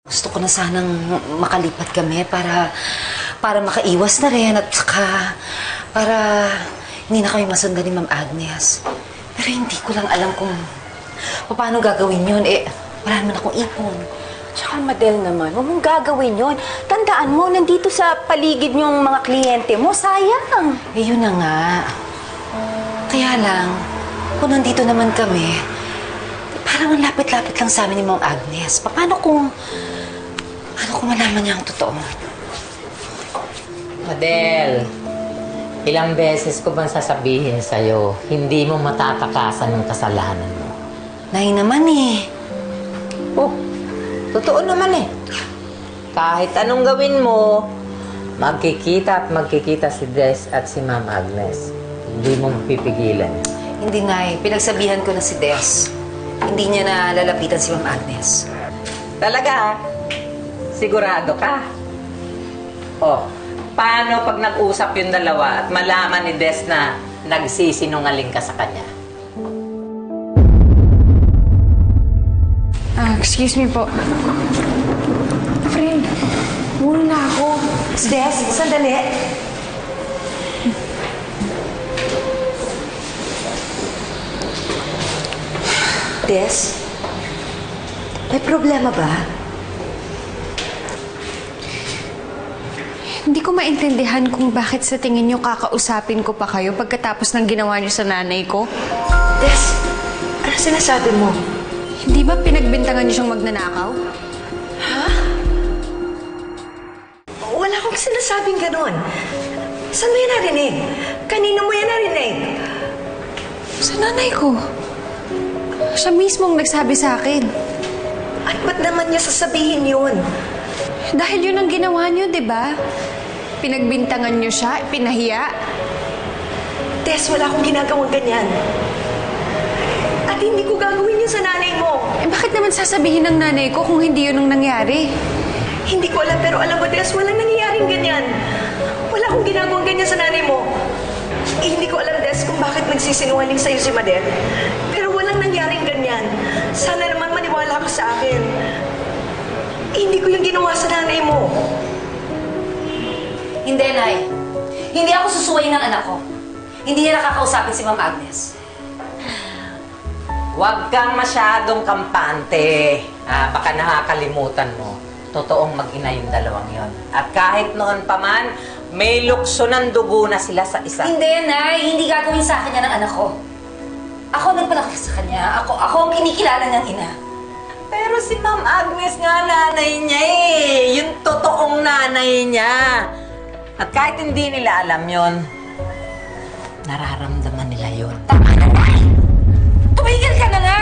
Gusto ko na sanang makalipat kami para makaiwas na rin at saka para hindi na kami masundan ni Ma'am Agnes. Pero hindi ko lang alam kung paano gagawin yun. Wala naman akong ipon. Tsaka Madel naman, huwag mong gagawin yun. Tandaan mo, nandito sa paligid yung mga kliyente mo, sayang. Yun na nga. Kaya lang, kung nandito naman kami, parang ang lapit-lapit lang sa amin ni Ma'am Agnes. Paano kung malaman niya ang totoo? Madel, ilang beses ko bang sasabihin sa'yo, hindi mo matatakasan ng kasalanan mo? Nay naman Oh, totoo naman Kahit anong gawin mo, magkikita si Des at si Ma'am Agnes. Hindi mo mapipigilan. Hindi, Nay. Pinagsabihan ko na si Des. Hindi niya na lalapitan si Ma'am Agnes. Talaga? Sigurado ka? Oh, paano pag nag-usap yung dalawa at malaman ni Des na nagsisinungaling ka sa kanya? Excuse me po. Friend, muna na ako. Des, sandali. Des, may problema ba? Hindi ko maintindihan kung bakit sa tingin niyo kakausapin ko pa kayo pagkatapos ng ginawa niyo sa nanay ko. Des, ano sinasabi mo? Hindi ba pinagbintangan niyo siyang magnanakaw? Ha? Wala akong sinasabing ganon. Saan mo yan narinig? Kanino mo yan narinig? Sa nanay ko. Siya mismong nagsabi sa akin. At ba't naman niya sasabihin yun? Dahil yun ang ginawa niyo, di ba? Pinagbintangan niyo siya, pinahiya. Des, wala akong ginagawang ganyan. At hindi ko gagawin yun sa nanay mo. Bakit naman sasabihin ng nanay ko kung hindi yun ang nangyari? Hindi ko alam, pero alam mo, Des, walang nangyayaring ganyan. Wala akong ginagawang ganyan sa nanay mo. Hindi ko alam, Des, kung bakit nagsisinungaling sa'yo si Madel. Pero walang nangyaring ganyan. Sana naman maniwala ka sa akin. Hindi ko yung ginawa sa nanay mo. Hindi, Nay. Hindi ako susuwayin ng anak ko. Hindi niya nakakausapin si Ma'am Agnes. Huwag kang masyadong kampante. Baka nakakalimutan mo. Totoong mag-ina yung dalawang yon. At kahit noon pa man, may lukso ng dugo na sila sa isa. Hindi, Nay. Hindi gagawin sa akin yan ng anak ko. Ako nagpalaki sa kanya. Ako ang kinikilala niyang ina. Pero si Ma'am Agnes nga nanay niya Yung totoong nanay niya. At kahit hindi nila alam yon, nararamdaman nila yon. Tama na, Nay! Tumigil ka na nga!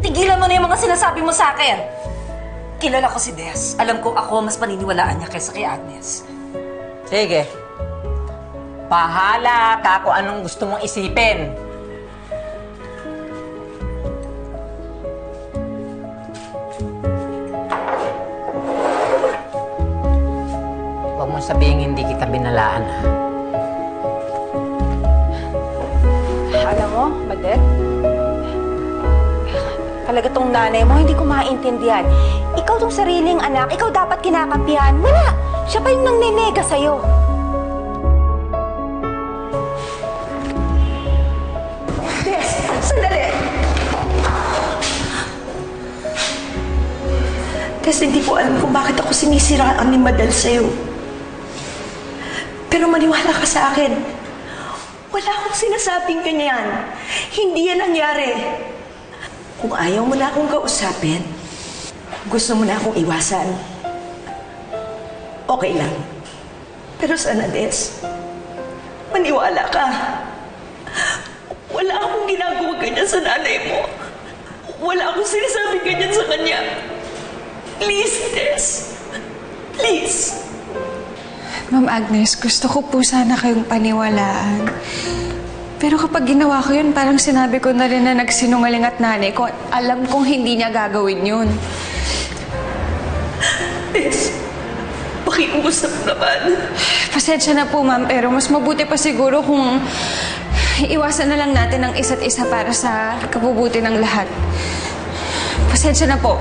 Tigilan mo na yung mga sinasabi mo sa akin. Kilala ko si Des. Alam ko ako mas paniniwalaan niya kaysa kay Agnes. Sige. Pahala ka kung anong gusto mong isipin. Huwag mong sabihin hindi kita binalaan, ha? Alam mo, Madel, talaga tong nanay mo, hindi ko maintindihan. Ikaw tong sariling anak, ikaw dapat kinakampihan. Wala! Siya pa yung nangnenega sa'yo. Des, sandali! Des, hindi ko alam kung bakit ako sinisiraan ni Madel sa'yo. Pero maniwala ka sa akin. Wala akong sinasabing ganyan. Hindi yan nangyari. Kung ayaw mo na akong kausapin, gusto mo na akong iwasan, okay lang. Pero sana, Des, maniwala ka. Wala akong ginagawa ganyan sa nanay mo. Wala akong sinasabing ganyan sa kanya. Please, Des. Please. Ma'am Agnes, gusto ko po sana kayong paniwalaan. Pero kapag ginawa ko yun, parang sinabi ko na rin na nagsinungaling at nanay ko. Alam kong hindi niya gagawin yun. Des, pakiusap naman. Pasensya na po, ma'am, pero mas mabuti pa siguro kung iwasan na lang natin ang isa't isa para sa kabubuti ng lahat. Pasensya na po.